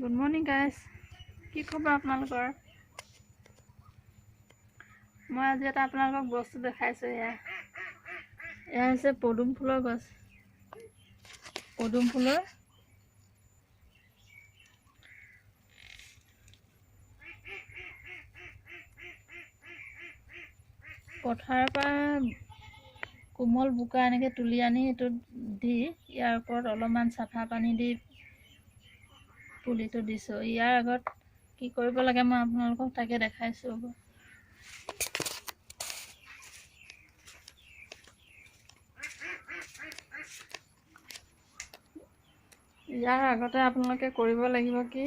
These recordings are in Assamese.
Good morning guys. কি খবৰ আপোনালোকৰ? মই আজি এটা আপোনালোকক বস্তু দেখাইছো। এয়া হৈছে পদুম ফুলৰ গছ। পদুম ফুলৰ পথাৰৰ পৰা কোমল বোকা এনেকৈ তুলি আনি এইটোত দি ইয়াৰ ওপৰত অলপমান চাফা পানী দি পুলিটো দিছোঁ। ইয়াৰ আগত কি কৰিব লাগে মই আপোনালোকক তাকে দেখাইছোঁ। ইয়াৰ আগতে আপোনালোকে কৰিব লাগিব কি,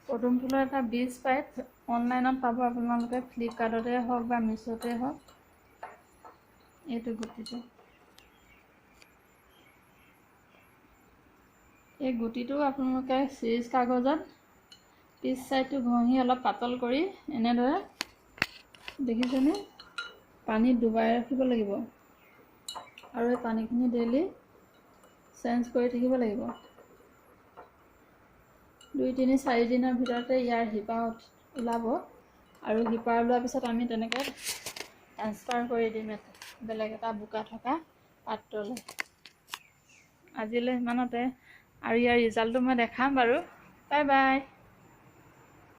পদুম ফুলৰ এটা বীজ পায়, অনলাইনত পাব আপোনালোকে, ফ্লিপকাৰ্টতে হওক বা মিছ'তে হওক। এইটো গুটিটো, এই গুটিটো আপোনালোকে চিৰিজ কাগজত পিছ চাইডটো ঘঁহি অলপ পাতল কৰি এনেদৰে দেখিছেনে পানীত ডুবাই ৰাখিব লাগিব আৰু এই পানীখিনি ডেইলি চেঞ্জ কৰি থাকিব লাগিব। 2-4 দিনৰ ভিতৰতে ইয়াৰ শিপা ওলাব আৰু শিপা ওলোৱাৰ পিছত আমি তেনেকৈ ট্ৰান্সফাৰ কৰি দিম বেলেগ এটা বোকা থকা পাত্ৰলৈ। আজিলৈ ইমানতে, আৰু ইয়াৰ ৰিজাল্টটো মই দেখাম বাৰু। Bye bye.